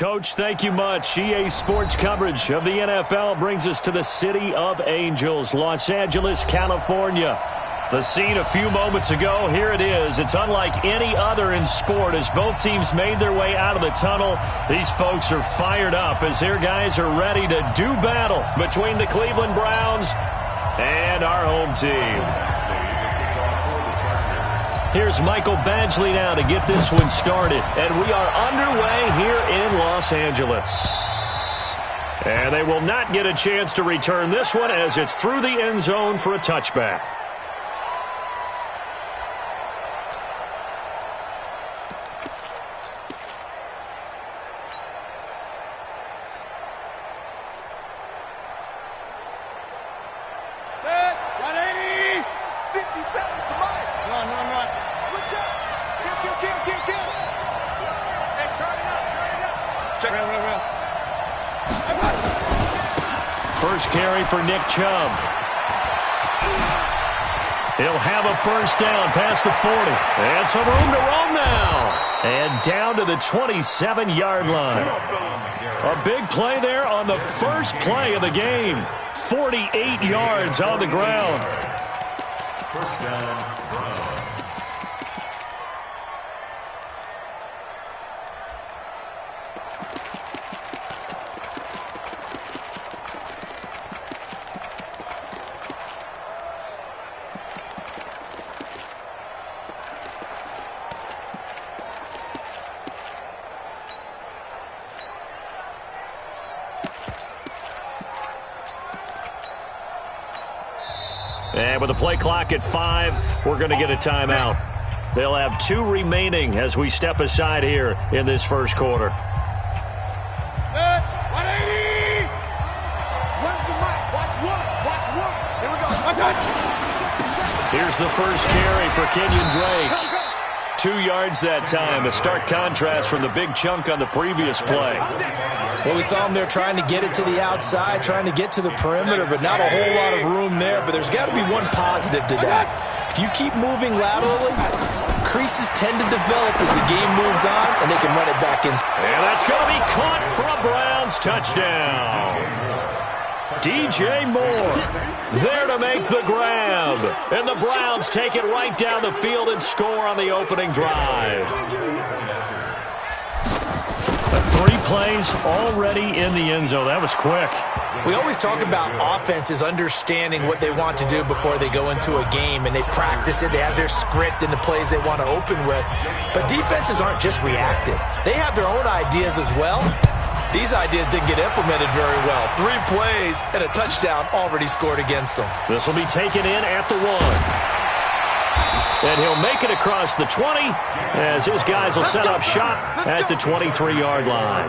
Coach, thank you much. EA Sports coverage of the NFL brings us to the City of Angels, Los Angeles, California. The scene a few moments ago, here it is. It's unlike any other in sport as both teams made their way out of the tunnel. These folks are fired up as their guys are ready to do battle between the Cleveland Browns and our home team. Here's Michael Badgley now to get this one started. And we are underway here in Los Angeles. And they will not get a chance to return this one as it's through the end zone for a touchback. First carry for Nick Chubb. He'll have a first down past the 40. And some room to roam now. And down to the 27-yard line. A big play there on the first play of the game. 48 yards on the ground. First down. And with the play clock at 5, we're going to get a timeout. They'll have 2 remaining as we step aside here in this first quarter. Here's the first carry for Kenyon Drake. 2 yards that time, a stark contrast from the big chunk on the previous play. Well, we saw him there trying to get it to the outside, trying to get to the perimeter, but not a whole lot of room there. But there's got to be one positive to that. If you keep moving laterally, creases tend to develop as the game moves on, and they can run it back in. And that's going to be caught for a Browns touchdown. DJ Moore there to make the grab. And the Browns take it right down the field and score on the opening drive. 3 plays already in the end zone. That was quick. We always talk about offenses understanding what they want to do before they go into a game, and they practice it. They have their script and the plays they want to open with. But defenses aren't just reactive. They have their own ideas as well. These ideas didn't get implemented very well. 3 plays and a touchdown already scored against them. This will be taken in at the 1. And he'll make it across the 20 as his guys will set up shop at the 23-yard line.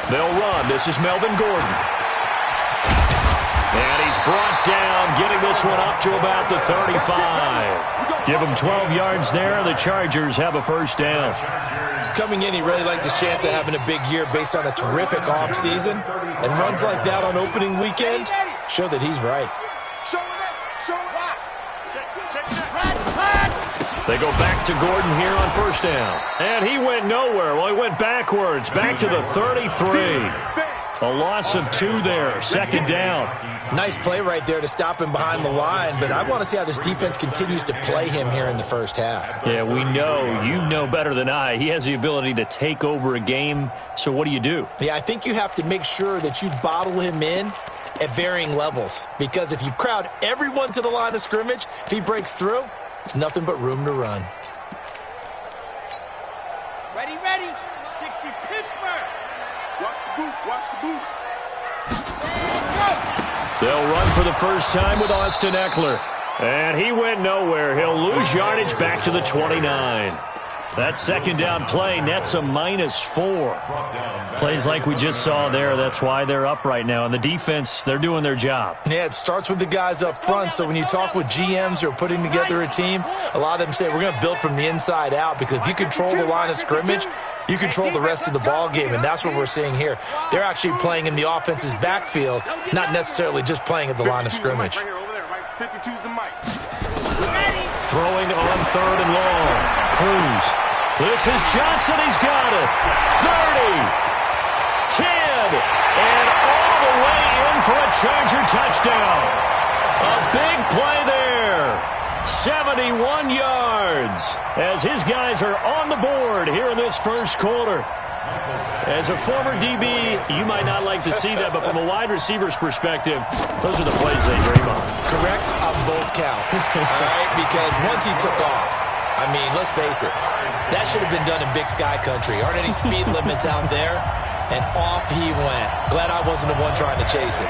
They'll run. This is Melvin Gordon. And he's brought down, getting this one up to about the 35. Give him 12 yards there. The Chargers have a first down. Coming in, he really liked his chance of having a big year based on a terrific offseason. And runs like that on opening weekend show that he's right. They go back to Gordon here on first down. And he went nowhere. Well, he went backwards, back to the 33. A loss of 2 there, second down. Nice play right there to stop him behind the line, but I want to see how this defense continues to play him here in the first half. Yeah, we know. You know better than I. He has the ability to take over a game, so what do you do? Yeah, I think you have to make sure that you bottle him in at varying levels, because if you crowd everyone to the line of scrimmage, if he breaks through, it's nothing but room to run. Ready, ready. 60 Pittsburgh. Watch the boot, watch the boot. They'll run for the first time with Austin Eckler. And he went nowhere. He'll lose yardage back to the 29. That second down play nets a -4. Plays like we just saw there. That's why they're up right now. And the defense, they're doing their job. Yeah, it starts with the guys up front. So when you talk with GMs who are putting together a team, a lot of them say we're going to build from the inside out, because if you control the line of scrimmage, you control the rest of the ball game, and that's what we're seeing here. They're actually playing in the offense's backfield, not necessarily just playing at the line of scrimmage. Throwing on 3rd and long. Cruz. This is Johnson. He's got it. 30. 10. And all the way in for a Charger touchdown. A big play there. 71 yards as his guys are on the board here in this first quarter. As a former DB, you might not like to see that, but from a wide receiver's perspective, those are the plays they dream of. Correct on both counts, all right? Because once he took off, I mean, let's face it, that should have been done in Big Sky Country. Aren't any speed limits out there? And off he went. Glad I wasn't the one trying to chase it.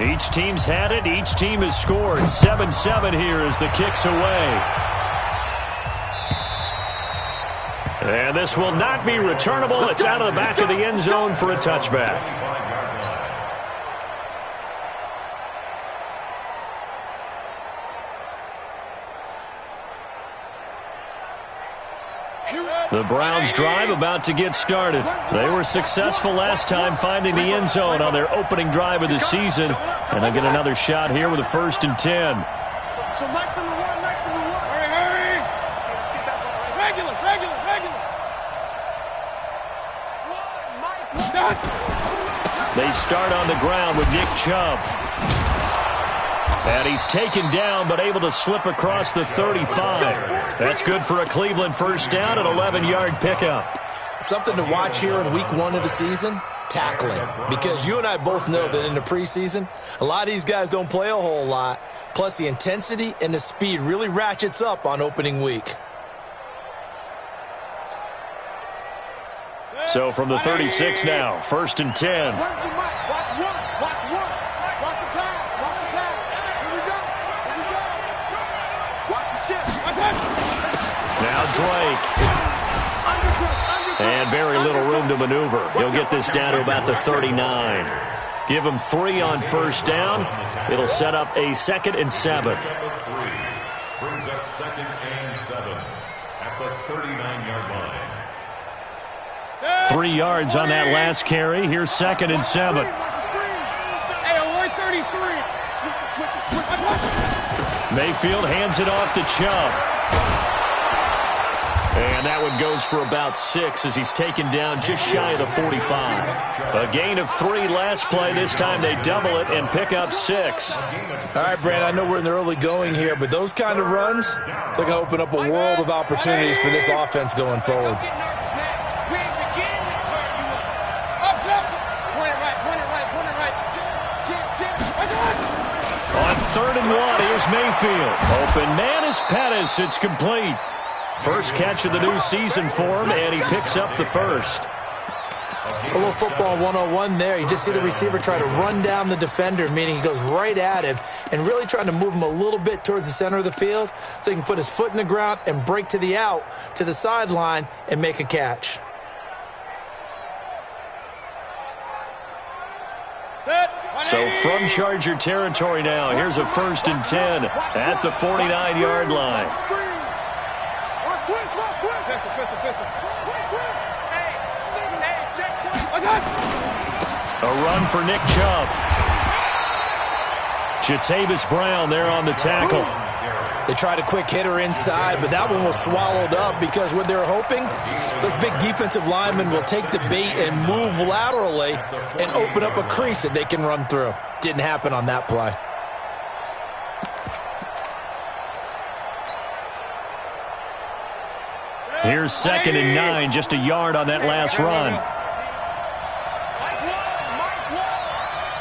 Each team's had it. Each team has scored. 7-7 here as the kick's away. And this will not be returnable. It's out of the back of the end zone for a touchback. The Browns' drive about to get started. They were successful last time finding the end zone on their opening drive of the season. And they'll get another shot here with a 1st and 10. They start on the ground with Nick Chubb. And he's taken down but able to slip across the 35. That's good for a Cleveland first down, an 11-yard pickup. Something to watch here in week 1 of the season, tackling. Because you and I both know that in the preseason, a lot of these guys don't play a whole lot. Plus the intensity and the speed really ratchets up on opening week. So from the 36 now, 1st and 10. Watch the pass. Here we go. Watch the shift. Now Drake. And very little room to maneuver. He'll get this down to about the 39. Give him 3 on first down. It'll set up a 2nd and 7. Brings up 2nd and 7 at the 39-yard line. 3 yards on that last carry. Here's 2nd and 7. Mayfield hands it off to Chubb. And that one goes for about 6 as he's taken down just shy of the 45. A gain of 3 last play. This time they double it and pick up 6. All right, Brand, I know we're in the early going here, but those kind of runs, they're going to open up a world of opportunities for this offense going forward. On 3rd and 1, here's Mayfield. Open man is Pettis. It's complete. First catch of the new season for him, and he picks up the first. A little football 101 there. You just see the receiver try to run down the defender, meaning he goes right at him and really trying to move him a little bit towards the center of the field so he can put his foot in the ground and break to the out, to the sideline, and make a catch. So from Charger territory now, here's a 1st and 10 at the 49-yard line. A run for Nick Chubb. Jatavis Brown there on the tackle. They tried a quick hitter inside, but that one was swallowed up because what they were hoping, those big defensive linemen will take the bait and move laterally and open up a crease that they can run through. Didn't happen on that play. Here's 2nd and 9, just a yard on that last run.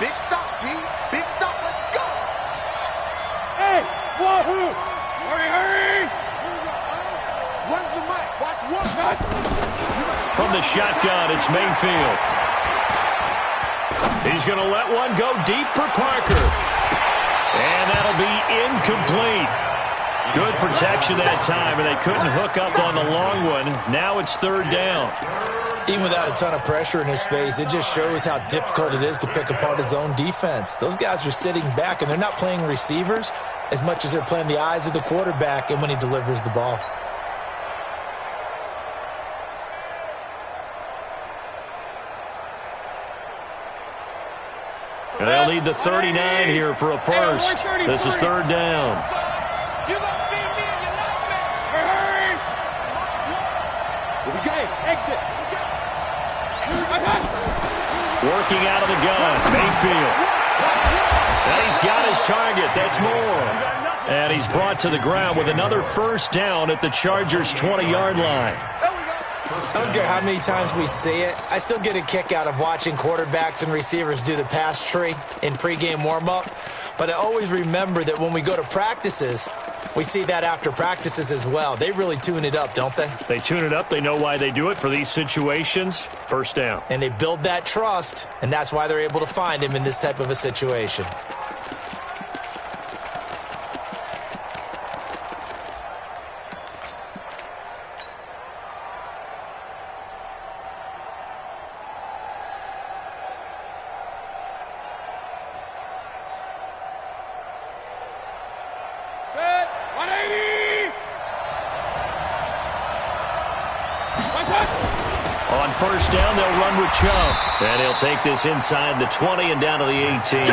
Big stop, D. Big stop. Let's go. Hey, wahoo! Hurry! Run the mic. Watch one. From the shotgun, it's Mayfield. He's going to let one go deep for Parker. And that'll be incomplete. Good protection that time, and they couldn't hook up on the long one. Now it's third down. Even without a ton of pressure in his face, it just shows how difficult it is to pick apart his own defense. Those guys are sitting back, and they're not playing receivers as much as they're playing the eyes of the quarterback and when he delivers the ball. And they'll need the 39 here for a first. This is third down. Exit. Working out of the gun, Mayfield. And he's got his target. That's more. And he's brought to the ground with another first down at the Chargers' 20-yard line. I don't care how many times we see it. I still get a kick out of watching quarterbacks and receivers do the pass tree in pregame warm-up. But I always remember that when we go to practices, we see that after practices as well. They really tune it up, don't they? They tune it up. They know why they do it for these situations. First down. And they build that trust, and that's why they're able to find him in this type of a situation. On first down, they'll run with Chubb. And he'll take this inside the 20 and down to the 18.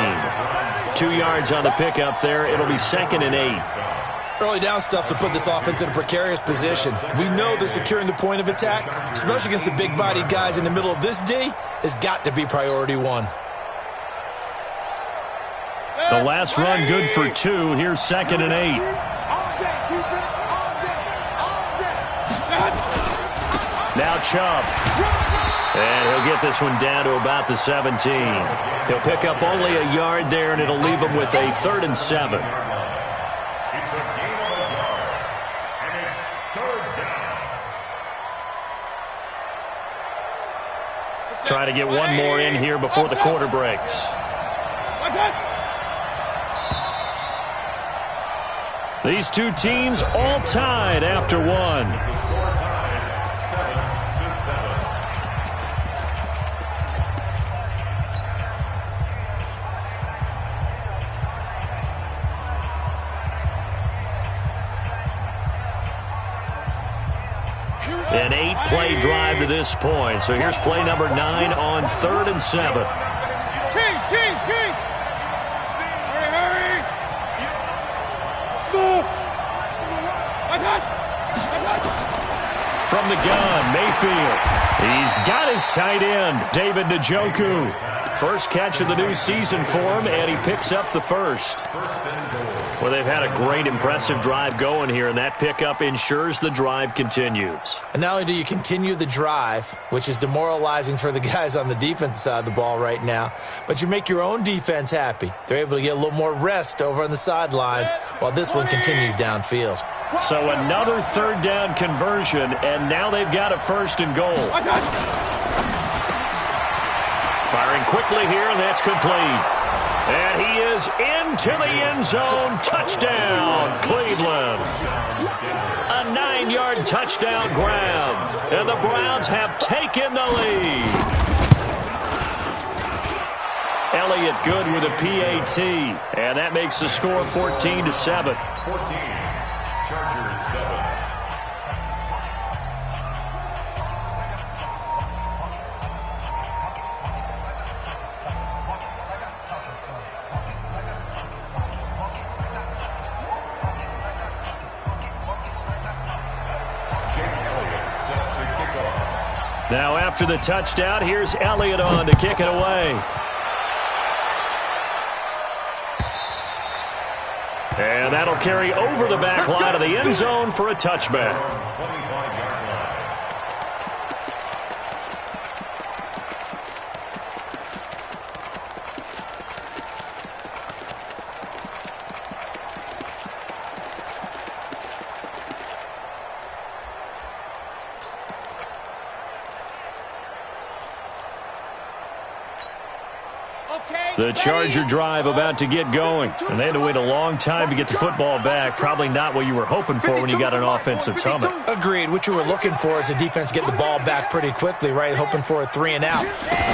2 yards on the pickup there. It'll be 2nd and 8. Early down stuff to put this offense in a precarious position. We know that securing the point of attack, especially against the big-bodied guys in the middle of this D, has got to be priority one. The last run good for 2. Here's 2nd and 8. Now Chubb. And he'll get this one down to about the 17. He'll pick up only a yard there, and it'll leave him with a 3rd and 7. It's a gain of a yard, and it's third down. Try to get one more in here before the quarter breaks. These two teams all tied after one. An 8-play drive to this point. So here's play number 9 on 3rd and 7. From the gun, Mayfield. He's got his tight end, David Njoku. First catch of the new season for him, and he picks up the first. Well, they've had a great, impressive drive going here, and that pickup ensures the drive continues. And not only do you continue the drive, which is demoralizing for the guys on the defensive side of the ball right now, but you make your own defense happy. They're able to get a little more rest over on the sidelines while this one continues downfield. So another 3rd down conversion, and now they've got a 1st and goal. Firing quickly here, and that's complete. And he is into the end zone. Touchdown, Cleveland. A 9-yard touchdown grab. And the Browns have taken the lead. Elliott good with a PAT. And that makes the score 14-7. 14, Chargers 7. Now after the touchdown, here's Elliott on to kick it away. And that'll carry over the back line of the end zone for a touchback. The Charger drive about to get going. And they had to wait a long time to get the football back. Probably not what you were hoping for when you got an offense that's humming. Agreed. What you were looking for is the defense get the ball back pretty quickly, right? Hoping for a 3 and out.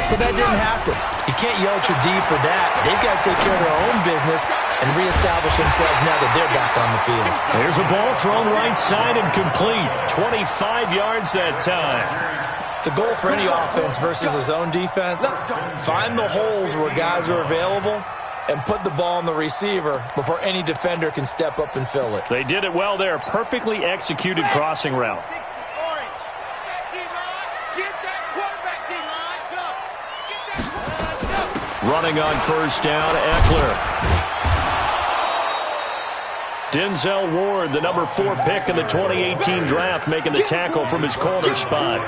So that didn't happen. You can't yell at your D for that. They've got to take care of their own business and reestablish themselves now that they're back on the field. There's a ball thrown right side and complete. 25 yards that time. The goal for any offense versus a zone defense, find the holes where guys are available and put the ball on the receiver before any defender can step up and fill it. They did it well there. Perfectly executed crossing route. Running on first down, Eckler. Denzel Ward, the number 4 pick in the 2018 draft, making the tackle from his corner spot.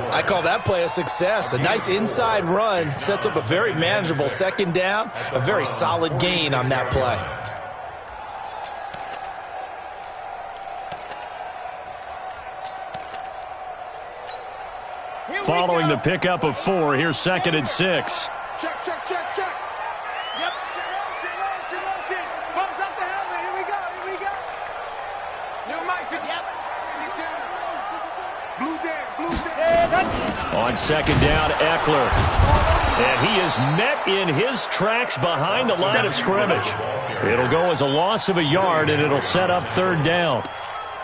I call that play a success. A nice inside run sets up a very manageable second down, a very solid gain on that play. Following the pickup of 4, here's 2nd and 6. Check, check, check, check. Yep. Motion. Bumps up the helmet. Here we go. New mic. Yep. Blue there. On 2nd down, Eckler. And he is met in his tracks behind the line of scrimmage. It'll go as a loss of a yard, and it'll set up 3rd down.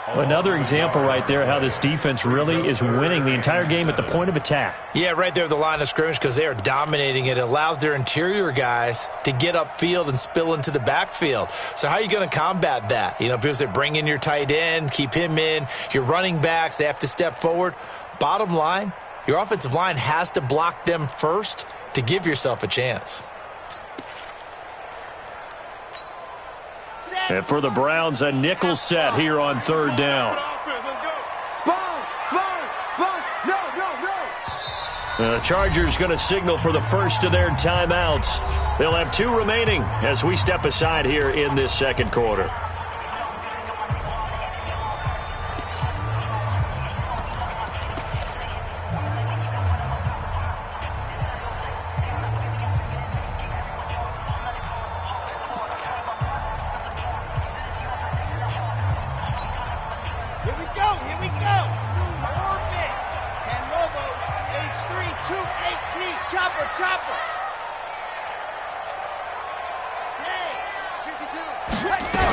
Another example right there how this defense really is winning the entire game at the point of attack. Yeah, right there at the line of scrimmage because they are dominating it. It allows their interior guys to get upfield and spill into the backfield. So how are you going to combat that? You know, because they bring in your tight end, keep him in. Your running backs, they have to step forward. Bottom line, your offensive line has to block them first to give yourself a chance. And for the Browns, a nickel set here on 3rd down. The Chargers going to signal for the first of their timeouts. They'll have 2 remaining as we step aside here in this 2nd quarter. Here we go. Orbit. And Lobo, age 3, 218. Chopper. Hey, 52. Let's go.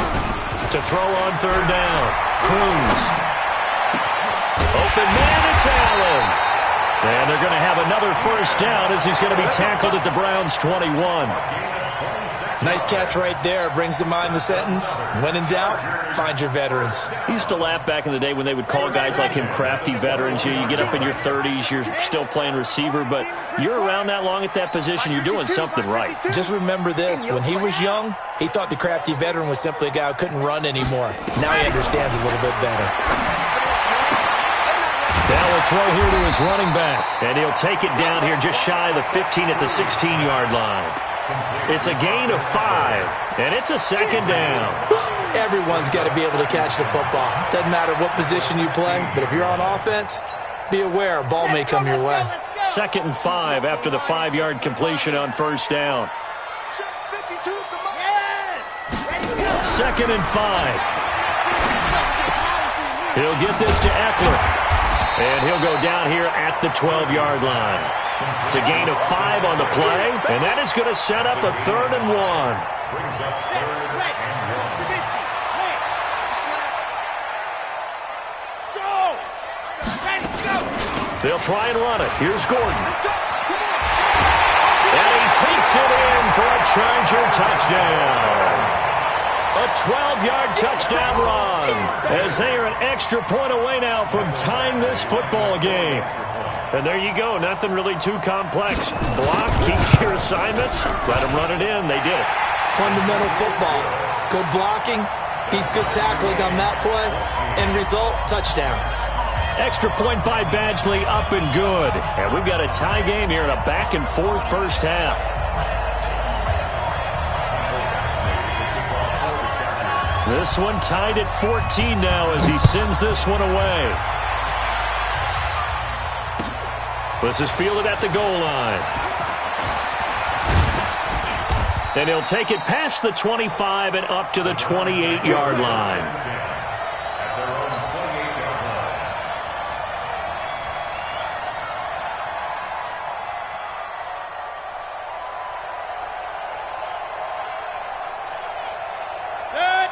To throw on 3rd down. Cruz. Open man, it's Allen. And they're going to have another 1st down as he's going to be tackled at the Browns' 21. Nice catch right there. Brings to mind the sentence, when in doubt, find your veterans. I used to laugh back in the day when they would call guys like him crafty veterans. You get up in your 30s, you're still playing receiver, but you're around that long at that position, you're doing something right. Just remember this. When he was young, he thought the crafty veteran was simply a guy who couldn't run anymore. Now he understands a little bit better. Now a throw here to his running back, and he'll take it down here just shy of the 15 at the 16-yard line. It's a gain of 5, and it's a 2nd down. Everyone's got to be able to catch the football. Doesn't matter what position you play, but if you're on offense, be aware a ball may come your way. 2nd and 5 after the 5-yard completion on 1st down. 2nd and 5. He'll get this to Eckler. And he'll go down here at the 12-yard line. It's a gain of 5 on the play, and that is going to set up a 3rd and 1. They'll try and run it. Here's Gordon. And he takes it in for a Charger touchdown. A 12-yard touchdown run as they are an extra point away now from tying this football game. And there you go. Nothing really too complex. Block, keep your assignments, let them run it in. They did it. Fundamental football. Good blocking beats good tackling on that play. End result, touchdown. Extra point by Badgley, up and good. And we've got a tie game here in a back-and-forth first half. This one tied at 14 now as he sends this one away. This is fielded at the goal line. And he'll take it past the 25 and up to the 28-yard line.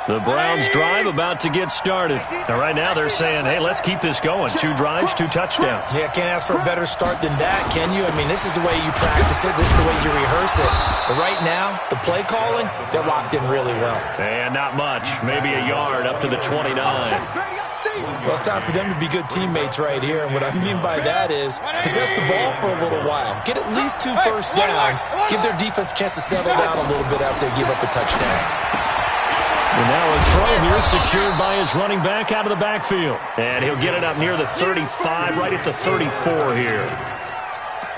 The Browns drive about to get started. And right now they're saying, hey, let's keep this going. 2 drives, 2 touchdowns. Yeah, can't ask for a better start than that, can you? I mean, this is the way you practice it. This is the way you rehearse it. But right now, the play calling, they're locked in really well. And not much. Maybe a yard up to the 29. Well, it's time for them to be good teammates right here. And what I mean by that is possess the ball for a little while. Get at least 2 first downs. Give their defense a chance to settle down a little bit after they give up a touchdown. And now a throw here secured by his running back out of the backfield. And he'll get it up near the 35, right at the 34 here.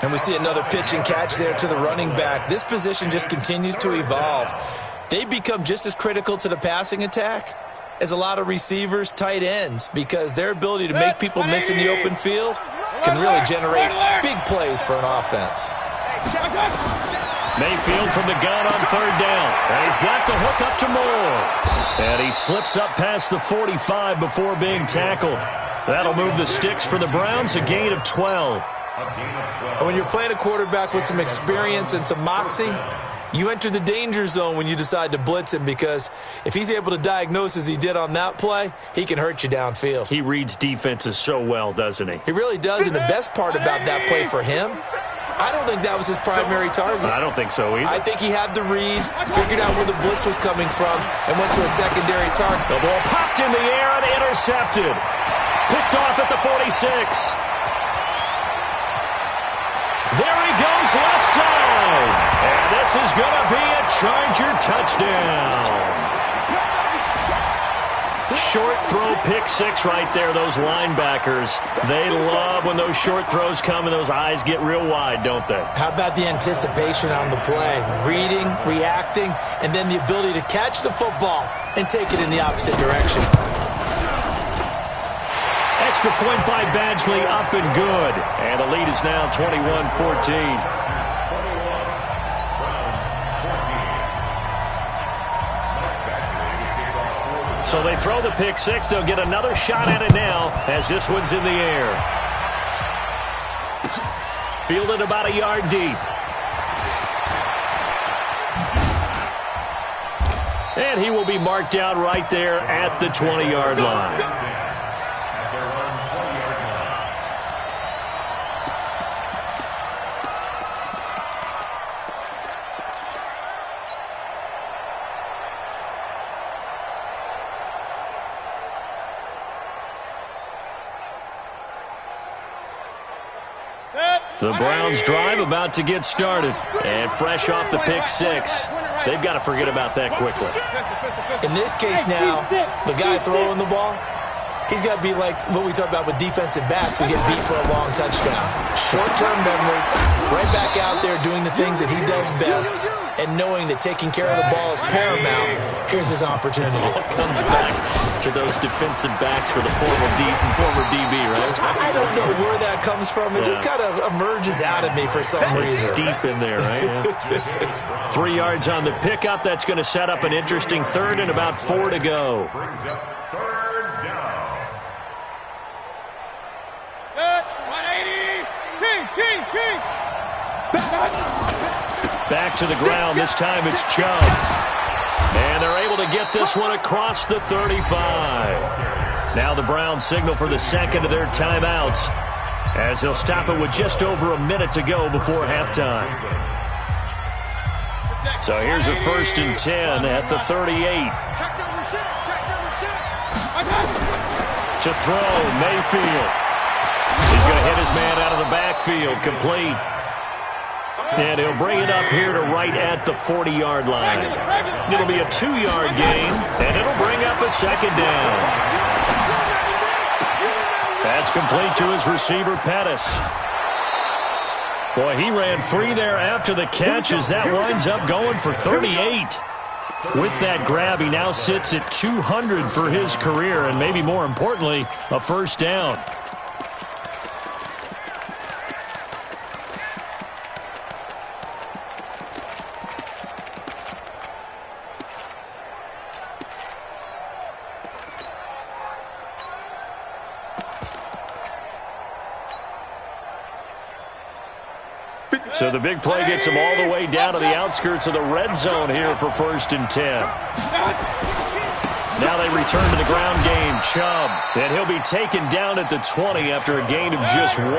And we see another pitch and catch there to the running back. This position just continues to evolve. They become just as critical to the passing attack as a lot of receivers, tight ends, because their ability to make people miss in the open field can really generate big plays for an offense. Mayfield from the gun on 3rd down. And he's got the hook up to Moore. And he slips up past the 45 before being tackled. That'll move the sticks for the Browns, a gain of 12. And when you're playing a quarterback with some experience and some moxie, you enter the danger zone when you decide to blitz him, because if he's able to diagnose as he did on that play, he can hurt you downfield. He reads defenses so well, doesn't he? He really does, and the best part about that play for him, I don't think that was his primary target. I don't think so either. I think he had the read, figured out where the blitz was coming from, and went to a secondary target. The ball popped in the air and intercepted. Picked off at the 46. There he goes left side. And this is going to be a Charger touchdown. Short throw, pick 6 right there. Those linebackers, they love when those short throws come and those eyes get real wide, don't they? How about the anticipation on the play? Reading, reacting, and then the ability to catch the football and take it in the opposite direction. Extra point by Badgley, up and good. And the lead is now 21-14. So they throw the pick 6. They'll get another shot at it now as this one's in the air. Fielded about a yard deep. And he will be marked down right there at the 20-yard line. The Browns drive about to get started. And fresh off the pick 6, they've got to forget about that quickly. In this case now, the guy throwing the ball, he's got to be like what we talk about with defensive backs who get beat for a long touchdown. Short-term memory, right back out there doing the things that he does best, and knowing that taking care of the ball is paramount. Here's his opportunity. It comes back to those defensive backs for the former DB, right? I don't know where that comes from. It just kind of emerges out of me for some reason. It's deep in there, right? Yeah. 3 yards on the pickup. That's going to set up an interesting 3rd and about 4 to go. Brings up 3rd down. 180. King. Back to the ground. This time it's Chubb. And they're able to get this one across the 35. Now the Browns signal for the second of their timeouts as they'll stop it with just over a minute to go before halftime. So here's a 1st and 10 at the 38. Check number 6. To throw, Mayfield. He's going to hit his man out of the backfield, complete. And he'll bring it up here to right at the 40-yard line. It'll be a 2-yard gain, and it'll bring up a 2nd down. That's complete to his receiver, Pettis. Boy, he ran free there after the catch as that winds up going for 38. With that grab, he now sits at 200 for his career, and maybe more importantly, a 1st down. So the big play gets him all the way down to the outskirts of the red zone here for 1st and 10. Now they return to the ground game. Chubb. And he'll be taken down at the 20 after a gain of just 1. On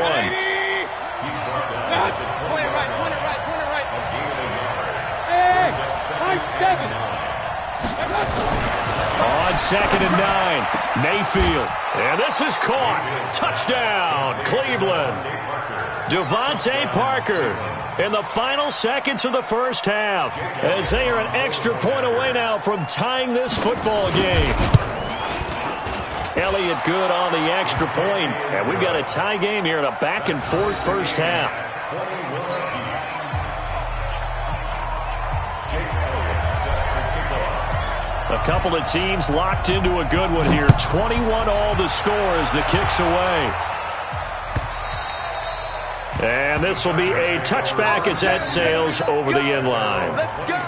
2nd and 9, Mayfield. And this is caught. Touchdown, Cleveland. Devontae Parker in the final seconds of the first half as they are an extra point away now from tying this football game. Elliott good on the extra point, and we've got a tie game here in a back-and-forth first half. A couple of teams locked into a good one here. 21 all the score as the kick's away. And this will be a touchback as that sails over the end line. Let's go.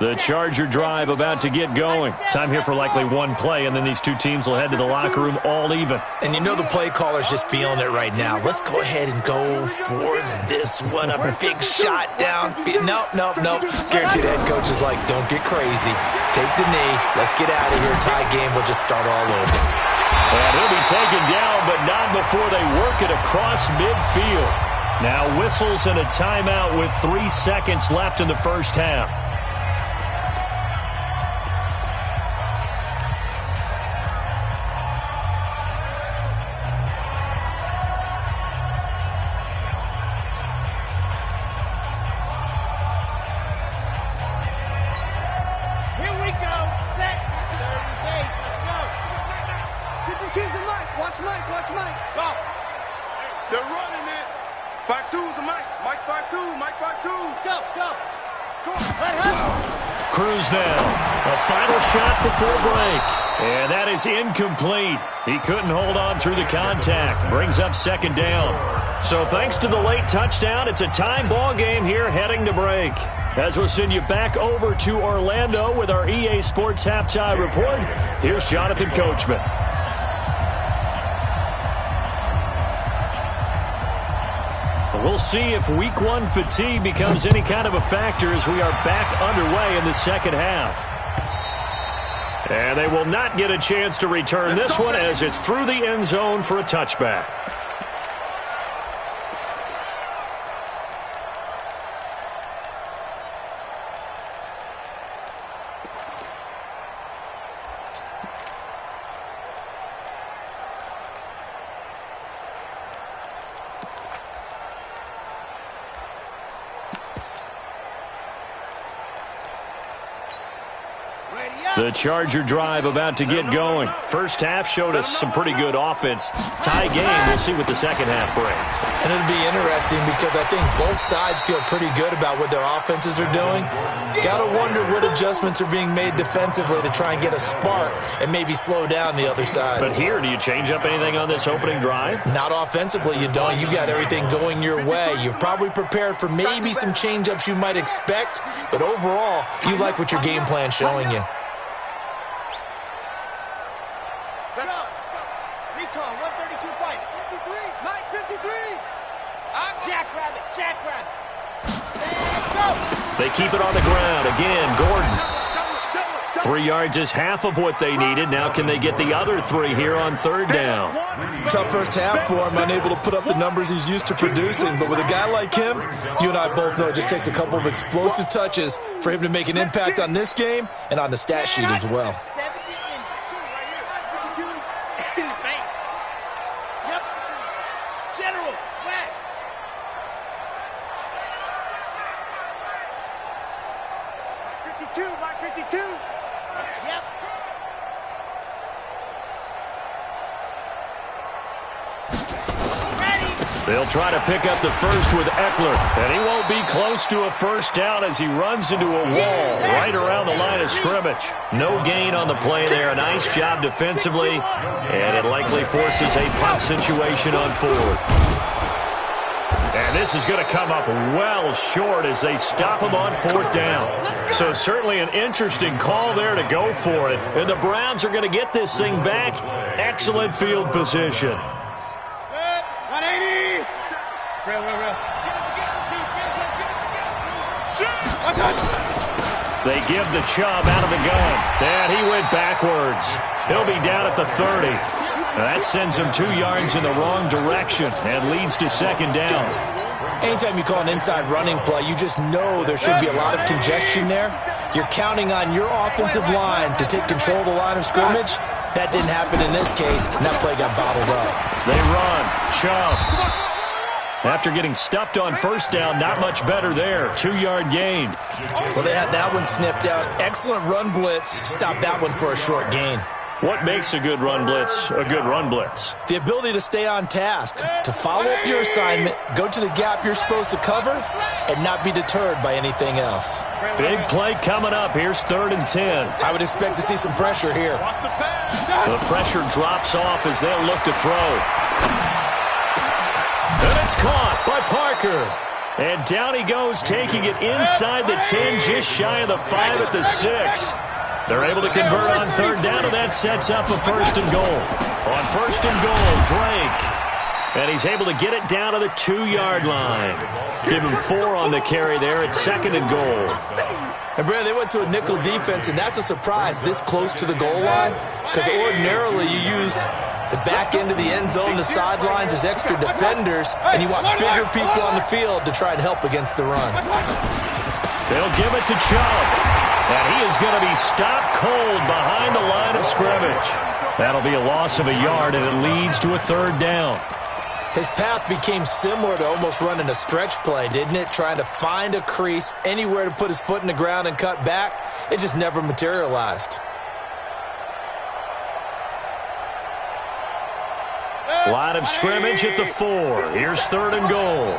The Charger drive about to get going. Time here for likely one play, and then these two teams will head to the locker room all even. And you know the play caller's just feeling it right now. Let's go ahead and go for this one. A big shot down. Nope. Guaranteed head coach is like, don't get crazy. Take the knee. Let's get out of here. Tie game will just start all over. And he'll be taken down, but not before they work it across midfield. Now whistles and a timeout with 3 seconds left in the first half. Incomplete. He couldn't hold on through the contact. Brings up 2nd down. So thanks to the late touchdown, it's a time ball game here heading to break. As we'll send you back over to Orlando with our EA Sports Halftime Report, here's Jonathan Coachman. We'll see if Week 1 fatigue becomes any kind of a factor as we are back underway in the second half. And they will not get a chance to return this one as it's through the end zone for a touchback. The Charger drive about to get going. First half showed us some pretty good offense. Tie game, we'll see what the second half brings. And it'll be interesting because I think both sides feel pretty good about what their offenses are doing. Got to wonder what adjustments are being made defensively to try and get a spark and maybe slow down the other side. But here, do you change up anything on this opening drive? Not offensively, you don't. You got everything going your way. You've probably prepared for maybe some change-ups you might expect, but overall, you like what your game plan's showing you. Recon, 132 fight. 53, Mike, 53. Jackrabbit. Stand, go. They keep it on the ground. Again, Gordon. 3 yards is half of what they needed. Now can they get the other 3 here on 3rd down? Tough first half for him, unable to put up the numbers he's used to producing. But with a guy like him, you and I both know it just takes a couple of explosive touches for him to make an impact on this game and on the stat sheet as well. 70 in 2 right here. Base. Yep. General, West. 52, Mike, 52. Yep. Ready. They'll try to pick up the first with Eckler, and he won't be close to a first down as he runs into a wall right around the line of scrimmage. No gain on the play there. A nice job defensively, and it likely forces a punt situation on fourth. And this is going to come up well short as they stop him on fourth down. So certainly an interesting call there to go for it. And the Browns are going to get this thing back. Excellent field position. 180. They give the Chubb out of the gun. And he went backwards. He'll be down at the 30. That sends him 2 yards in the wrong direction and leads to second down. Anytime you call an inside running play, you just know there should be a lot of congestion there. You're counting on your offensive line to take control of the line of scrimmage. That didn't happen in this case, and that play got bottled up. They run. Chubb. After getting stuffed on first down, not much better there. 2-yard gain. Well, they had that one sniffed out. Excellent run blitz. Stopped that one for a short gain. What makes a good run blitz a good run blitz? The ability to stay on task, to follow up your assignment, go to the gap you're supposed to cover, and not be deterred by anything else. Big play coming up. Here's 3rd and 10. I would expect to see some pressure here. The pressure drops off as they'll look to throw. And it's caught by Parker. And down he goes, taking it inside the 10, just shy of the 5 at the 6. They're able to convert on 3rd down, and that sets up a 1st and goal. On 1st and goal, Drake. And he's able to get it down to the 2-yard line. Give him 4 on the carry there at 2nd and goal. And, Brad, they went to a nickel defense, and that's a surprise this close to the goal line, because ordinarily you use the back end of the end zone, the sidelines as extra defenders, and you want bigger people on the field to try and help against the run. They'll give it to Chubb. And he is going to be stopped cold behind the line of scrimmage. That'll be a loss of a yard, and it leads to a 3rd down. His path became similar to almost running a stretch play, didn't it? Trying to find a crease, anywhere to put his foot in the ground and cut back. It just never materialized. Line of scrimmage at the 4. Here's 3rd and goal.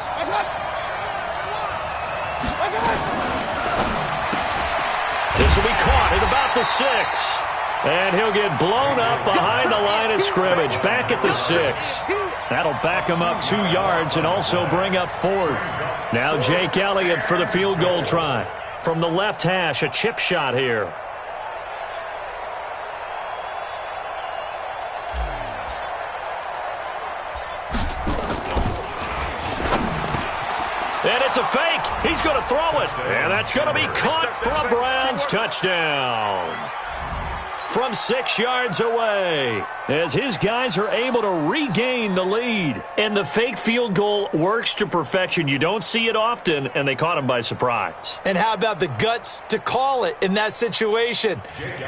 This will be caught at about the 6. And he'll get blown up behind the line of scrimmage. Back at the 6. That'll back him up 2 yards and also bring up 4th. Now Jake Elliott for the field goal try. From the left hash, a chip shot here. And it's a fake. He's going to throw it. And that's going to be caught for a Browns touchdown. From 6 yards away, as his guys are able to regain the lead. And the fake field goal works to perfection. You don't see it often, and they caught him by surprise. And how about the guts to call it in that situation?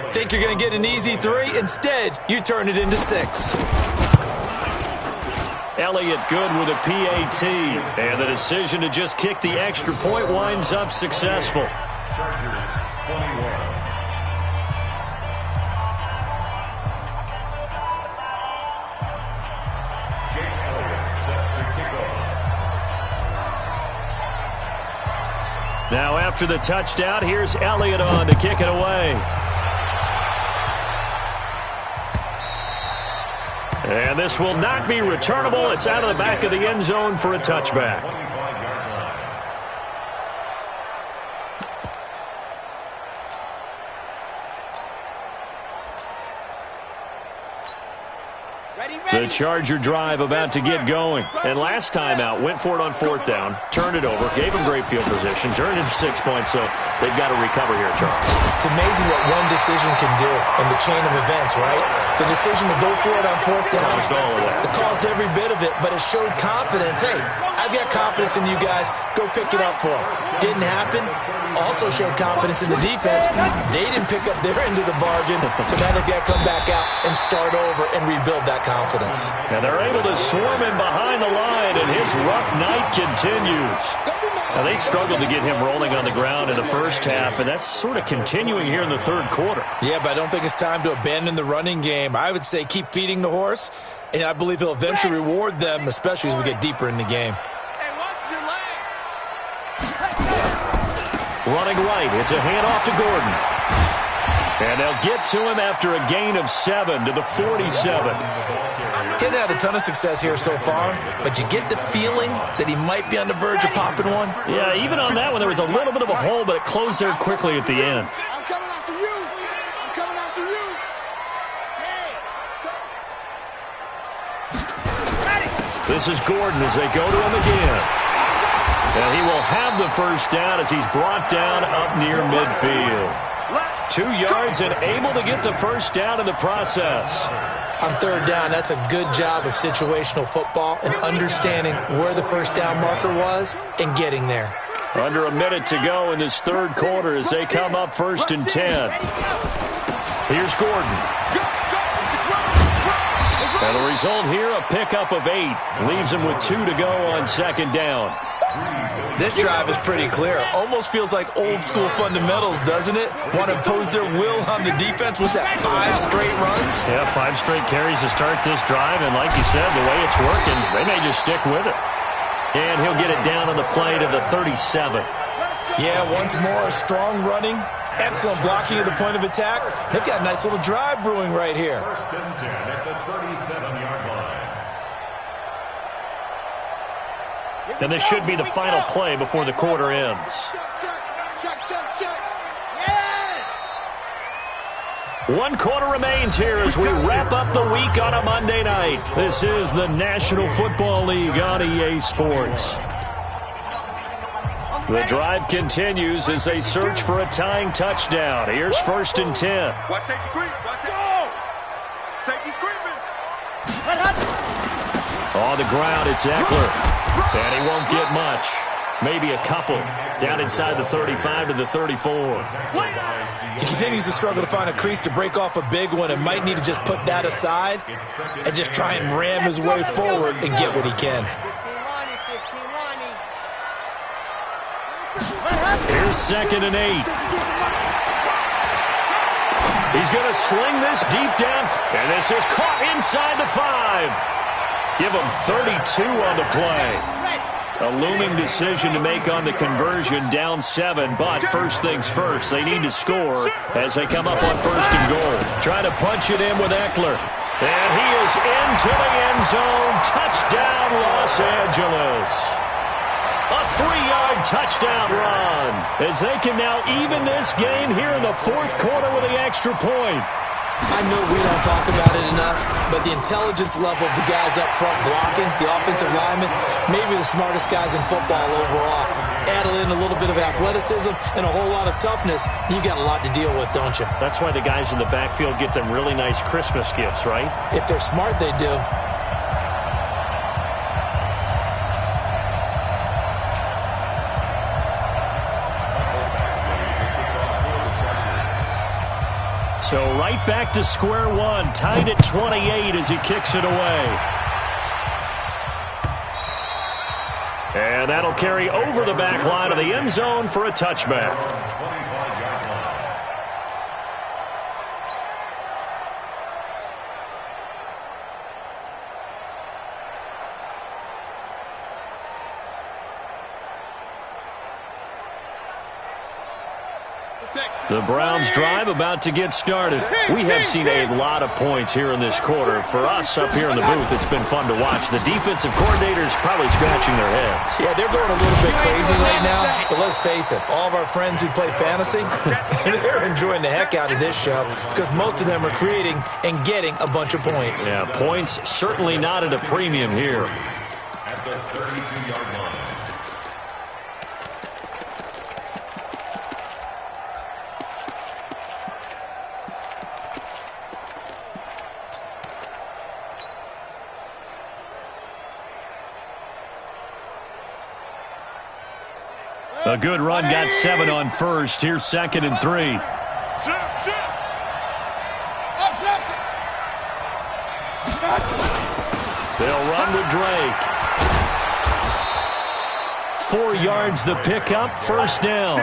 Think you're going to get an easy 3? Instead, you turn it into 6. Elliott good with a PAT, and the decision to just kick the extra point winds up successful. Chargers 21. Jake Elliott set to kick off. Now after the touchdown, here's Elliott on to kick it away. And this will not be returnable. It's out of the back of the end zone for a touchback. The Charger drive about to get going. And last time out, went for it on 4th down, turned it over, gave him great field position, turned it 6 points, so they've got to recover here, Charles. It's amazing what one decision can do in the chain of events, right? The decision to go for it on 4th down. Caused all of that. It caused every bit of it, but it showed confidence. Hey, I've got confidence in you guys. Go pick it up for them. Didn't happen. Also showed confidence in the defense. They didn't pick up their end of the bargain, so now they've got to come back out and start over and rebuild that confidence. offense. And they're able to swarm him behind the line, and his rough night continues. Now, they struggled to get him rolling on the ground in the first half, and that's sort of continuing here in the third quarter. Yeah, but I don't think it's time to abandon the running game. I would say keep feeding the horse, and I believe he'll eventually reward them, especially as we get deeper in the game. Running right, it's a handoff to Gordon. And they'll get to him after a gain of 7 to the 47. Getting had a ton of success here so far, but you get the feeling that he might be on the verge of popping one. Yeah, even on that one, there was a little bit of a hole, but it closed there quickly at the end. I'm coming after you. I'm coming after you. This is Gordon as they go to him again. And he will have the first down as he's brought down up near midfield. 2 yards and able to get the first down in the process. On third down, that's a good job of situational football and understanding where the first down marker was and getting there. Under a minute to go in this third quarter as they come up 1st and 10. Here's Gordon. And the result here, a pickup of 8. Leaves him with 2 to go on 2nd down. This drive is pretty clear. Almost feels like old school fundamentals, doesn't it? Want to impose their will on the defense. Was that 5 straight runs? Yeah, 5 straight carries to start this drive. And like you said, the way it's working, they may just stick with it. And he'll get it down on the play to the 37. Yeah, once more, strong running. Excellent blocking at the point of attack. They've got a nice little drive brewing right here. 1st and 10 at the 37-yard line. And this should be the final play before the quarter ends. Check. Yes! 1 quarter remains here as we wrap up the week on a Monday night. This is the National Football League on EA Sports. The drive continues as they search for a tying touchdown. Here's 1st and 10. Watch safety creep. Watch it. Go! Safety's creeping. On the ground, it's Eckler. And he won't get much. Maybe a couple. Down inside the 35 to the 34. He continues to struggle to find a crease to break off a big one and might need to just put that aside and just try and ram his way forward and get what he can. Here's 2nd and 8. He's going to sling this deep down. And this is caught inside the 5. Give him 32 on the play. A looming decision to make on the conversion, down 7. But first things first, they need to score as they come up on 1st and goal. Trying to punch it in with Eckler. And he is into the end zone. Touchdown, Los Angeles. A 3-yard touchdown run as they can now even this game here in the 4th quarter with the extra point. I know we don't talk about it enough, but the intelligence level of the guys up front blocking, the offensive linemen, maybe the smartest guys in football overall. Add in a little bit of athleticism and a whole lot of toughness, you've got a lot to deal with, don't you? That's why the guys in the backfield get them really nice Christmas gifts, right? If they're smart, they do. So right back to square one, tied at 28 as he kicks it away. And that'll carry over the back line of the end zone for a touchback. The Browns drive about to get started. We have seen a lot of points here in this quarter. For us up here in the booth, it's been fun to watch. The defensive coordinators probably scratching their heads. Yeah, they're going a little bit crazy right now. But let's face it, all of our friends who play fantasy, they're enjoying the heck out of this show because most of them are creating and getting a bunch of points. Yeah, points certainly not at a premium here. At the 32-yard line. A good run, got 7 on first. Here's 2nd and 3. They'll run with Drake. 4 yards the pickup, first down.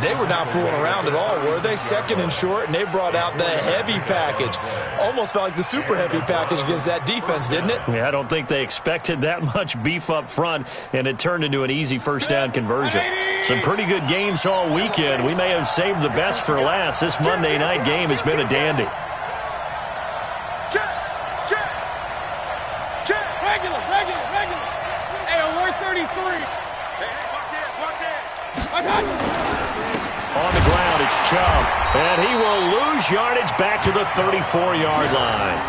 They were not fooling around at all, were they? Second and short, and they brought out the heavy package. Almost felt like the super heavy package against that defense, didn't it? Yeah, I don't think they expected that much beef up front, and it turned into an easy first down conversion. Some pretty good games all weekend. We may have saved the best for last. This Monday night game has been a dandy. Regular. Hey, alert 33. Hey, watch it. On the ground, it's Chubb, and he will lose yardage back to the 34-yard line.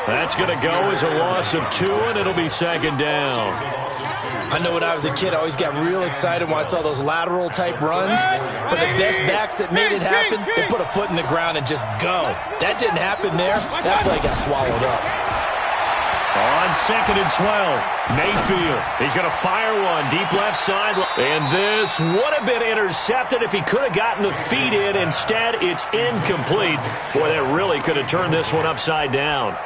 That's going to go as a loss of 2, and it'll be second down. I know when I was a kid, I always got real excited when I saw those lateral-type runs, but the best backs that made it happen, they put a foot in the ground and just go. That didn't happen there. That play got swallowed up. On second and 12, Mayfield. He's going to fire one deep left side. And this would have been intercepted if he could have gotten the feet in. Instead, it's incomplete. Boy, that really could have turned this one upside down.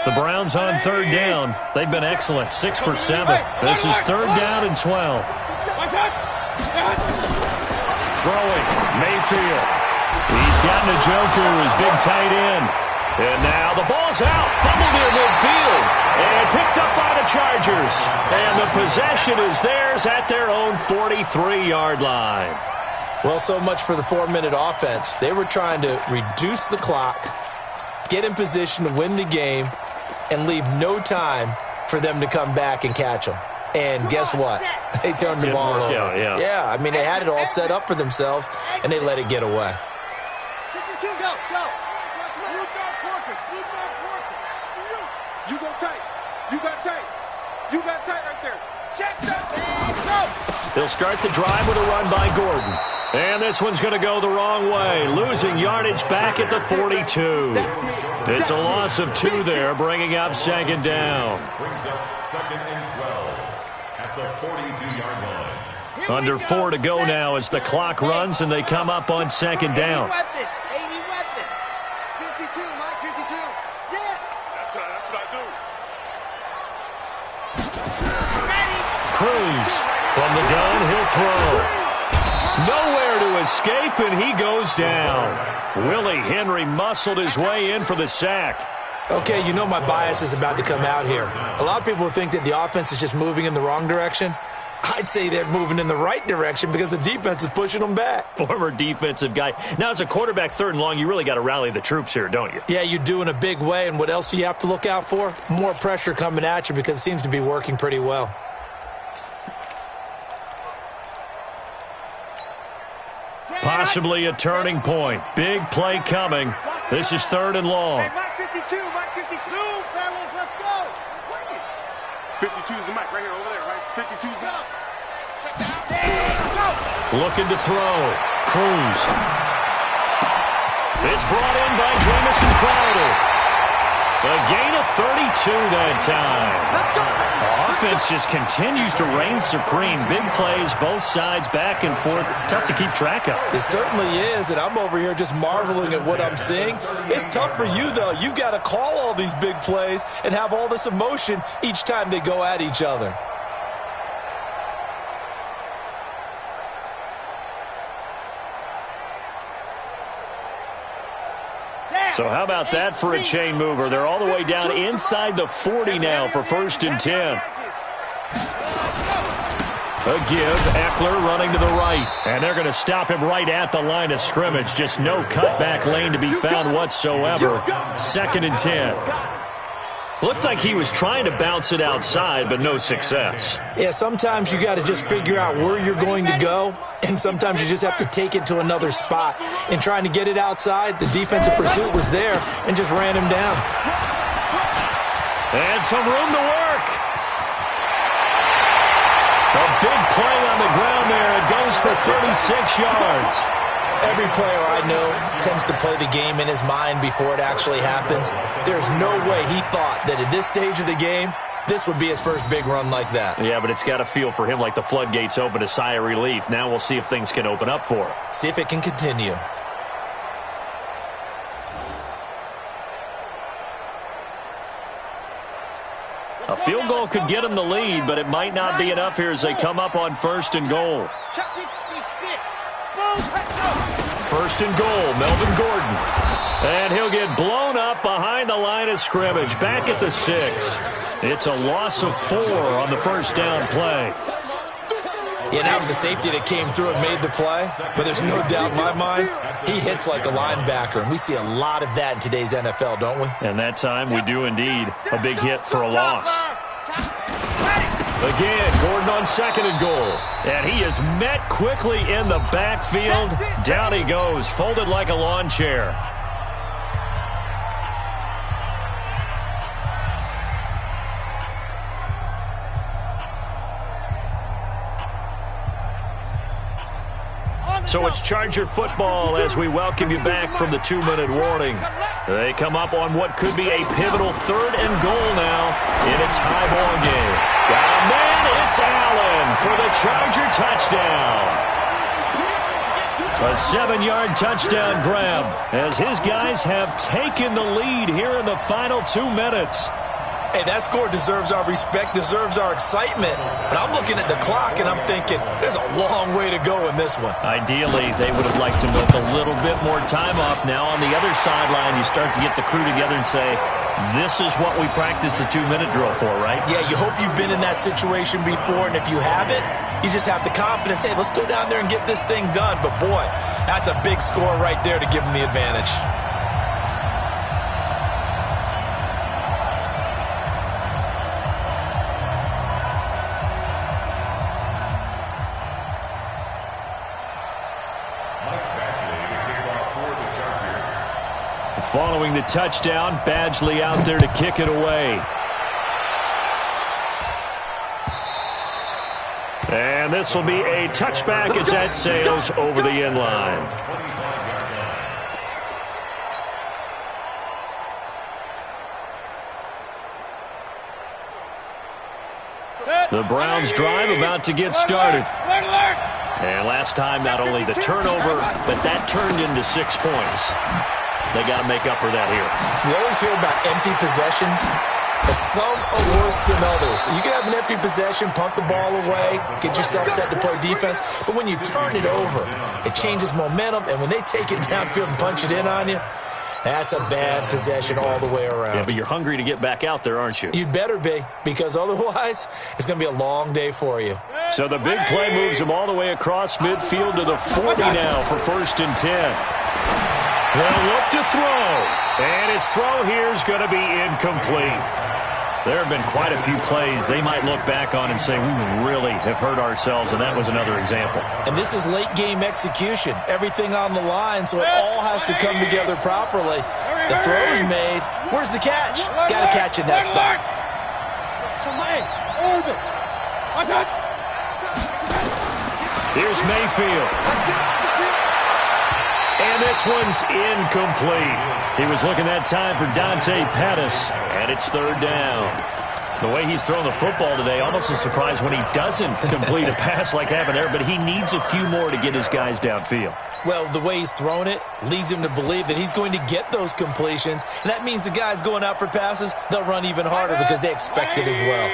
The Browns on third down. They've been excellent, 6 for 7. This is third down and 12. Throwing, Mayfield. He's got Njoku, his big tight end. And now the ball's out, fumbled near midfield, and picked up by the Chargers. And the possession is theirs at their own 43-yard line. Well, so much for the 4-minute offense. They were trying to reduce the clock, get in position to win the game, and leave no time for them to come back and catch them. And guess what? They turned the ball over. Yeah, I mean, they had it all set up for themselves, and they let it get away. Go. You go tight. You got tight right there. Check that. Go. They'll start the drive with a run by Gordon. And this one's going to go the wrong way, losing yardage back at the 42. It's a loss of 2 there, bringing up second down. Brings up second and 12 at the 42-yard line. Under 4 to go now as the clock runs and they come up on second down. 80 weapon. 52, Mike, 52. Sit. That's what I do. Ready. Cruz from the gun, he'll throw. Nowhere to escape, and he goes down. Willie Henry muscled his way in for the sack. Okay, you know my bias is about to come out here. A lot of people think that the offense is just moving in the wrong direction. I'd say they're moving in the right direction because the defense is pushing them back. Former defensive guy. Now, as a quarterback, third and long, you really got to rally the troops here, don't you? Yeah, you do in a big way, and what else do you have to look out for? More pressure coming at you because it seems to be working pretty well. Possibly a turning point. Big play coming. This is third and long. Hey, Mike 52, fellas, let's go. 52's the mic right here, over there, right? 52's the mic. Check down. Go. Looking to throw. Cruz. It's brought in by Jamison Crowder. A gain of 32 that time. Offense just continues to reign supreme. Big plays, both sides, back and forth. Tough to keep track of. It certainly is, and I'm over here just marveling at what I'm seeing. It's tough for you, though. You got to call all these big plays and have all this emotion each time they go at each other. So how about that for a chain mover? They're all the way down inside the 40 now for first and 10. A give, Eckler running to the right. And they're going to stop him right at the line of scrimmage. Just no cutback lane to be found whatsoever. Second and 10. Looked like he was trying to bounce it outside, but no success. Yeah, sometimes you got to just figure out where you're going to go, and sometimes you just have to take it to another spot. In trying to get it outside, the defensive pursuit was there and just ran him down. And some room to work. A big play on the ground there. It goes for 36 yards. Every player I know tends to play the game in his mind before it actually happens. There's no way he thought that at this stage of the game, this would be his first big run like that. Yeah, but it's got to feel for him like the floodgates open, a sigh of relief. Now we'll see if things can open up for him. See if it can continue. A field goal could get him the lead, but it might not be enough here as they come up on 1st and goal. 66. 1st and goal, Melvin Gordon. And he'll get blown up behind the line of scrimmage, back at the 6. It's a loss of 4 on the first down play. Yeah, that was a safety that came through and made the play, but there's no doubt in my mind, he hits like a linebacker, and we see a lot of that in today's NFL, don't we? And that time we do indeed. A big hit for a loss. Again, Gordon on 2nd and goal. And he is met quickly in the backfield. Down he goes, folded like a lawn chair. So it's Charger football as we welcome you back from the 2-minute warning. They come up on what could be a pivotal 3rd and goal now in a tie ball game. And then it's Allen for the Charger touchdown. A 7-yard touchdown grab as his guys have taken the lead here in the final 2 minutes. Hey, that score deserves our respect, deserves our excitement. But I'm looking at the clock, and I'm thinking, there's a long way to go in this one. Ideally, they would have liked to milk a little bit more time off. Now on the other sideline, you start to get the crew together and say, this is what we practiced a 2-minute drill for, right? Yeah, you hope you've been in that situation before, and if you haven't, you just have the confidence, hey, let's go down there and get this thing done. But, boy, that's a big score right there to give them the advantage. Following the touchdown, Badgley out there to kick it away. And this will be a touchback as that sails over the end line. The Browns drive about to get started. And last time, not only the turnover, but that turned into 6 points. They got to make up for that here. We always hear about empty possessions, but some are worse than others. You can have an empty possession, punt the ball away, get yourself set to play defense, but when you turn it over, it changes momentum, and when they take it downfield and punch it in on you, that's a bad possession all the way around. Yeah, but you're hungry to get back out there, aren't you? You'd better be, because otherwise, it's going to be a long day for you. So the big play moves him all the way across midfield to the 40 now for 1st and 10. They'll look to throw, and his throw here is going to be incomplete. There have been quite a few plays they might look back on and say, we really have hurt ourselves, and that was another example. And this is late-game execution. Everything on the line, so it all has to come together properly. The throw's made. Where's the catch? Got to catch in that spot. Here's Mayfield. And this one's incomplete. He was looking that time for Dante Pettis, and it's 3rd down. The way he's throwing the football today, almost a surprise when he doesn't complete a pass like that there, but he needs a few more to get his guys downfield. Well, the way he's thrown it leads him to believe that he's going to get those completions, and that means the guys going out for passes, they'll run even harder because they expect it as well.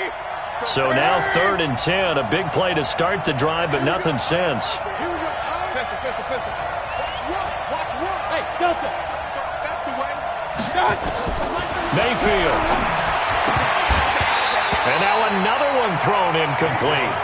So now 3rd and 10, a big play to start the drive, but nothing since. Mayfield. And now another one thrown incomplete.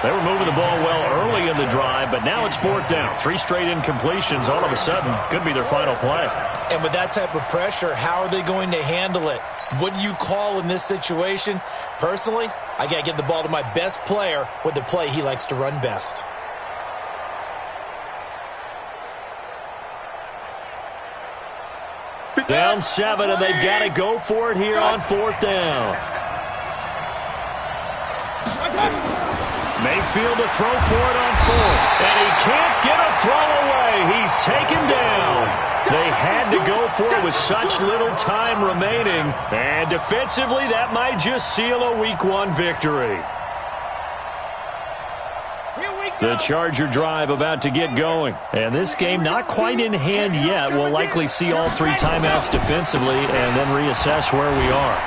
They were moving the ball well early in the drive, but now it's 4th down. 3 straight incompletions all of a sudden could be their final play. And with that type of pressure, how are they going to handle it? What do you call in this situation? Personally, I got to get the ball to my best player with the play he likes to run best. Down 7, and they've got to go for it here on 4th down. Mayfield to throw for it on fourth. And he can't get a throw away. He's taken down. They had to go for it with such little time remaining. And defensively, that might just seal a Week 1 victory. The Charger drive about to get going. And this game not quite in hand yet. We'll likely see all 3 timeouts defensively and then reassess where we are.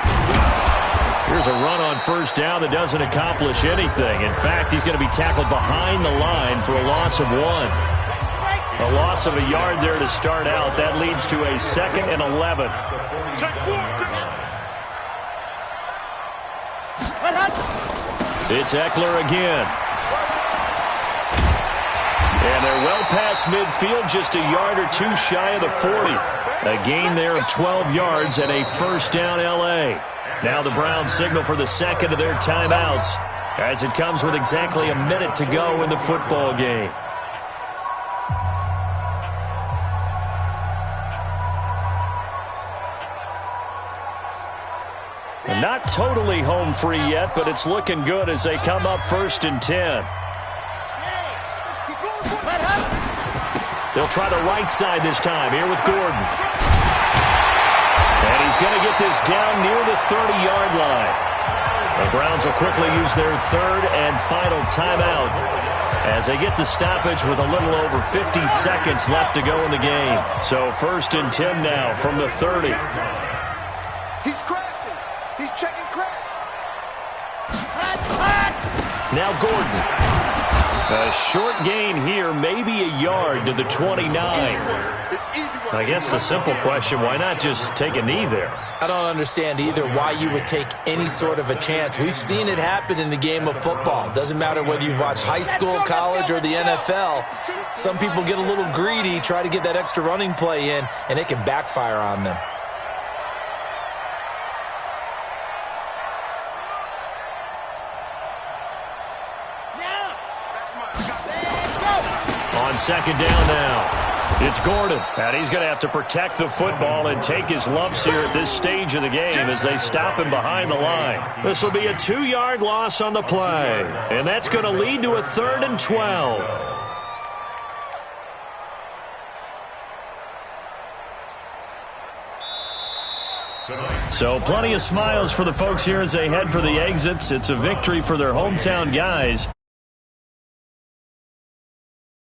Here's a run on first down that doesn't accomplish anything. In fact, he's going to be tackled behind the line for a loss of 1. A loss of a yard there to start out. That leads to a 2nd and 11. It's Eckler again. And they're well past midfield, just a yard or 2 shy of the 40. A gain there of 12 yards and a first down L.A. Now the Browns signal for the second of their timeouts as it comes with exactly a minute to go in the football game. And not totally home free yet, but it's looking good as they come up 1st and 10. They'll try the right side this time here with Gordon. And he's going to get this down near the 30-yard line. The Browns will quickly use their 3rd and final timeout as they get the stoppage with a little over 50 seconds left to go in the game. So 1st and 10 now from the 30. He's crashing. He's checking crash. Now Gordon. A short gain here, maybe a yard to the 29. I guess the simple question, why not just take a knee there? I don't understand either why you would take any sort of a chance. We've seen it happen in the game of football. Doesn't matter whether you've watched high school, college, or the NFL. Some people get a little greedy, try to get that extra running play in, and it can backfire on them. On 2nd down now, it's Gordon. And he's going to have to protect the football and take his lumps here at this stage of the game as they stop him behind the line. This will be a 2-yard loss on the play. And that's going to lead to a 3rd and 12. So plenty of smiles for the folks here as they head for the exits. It's a victory for their hometown guys.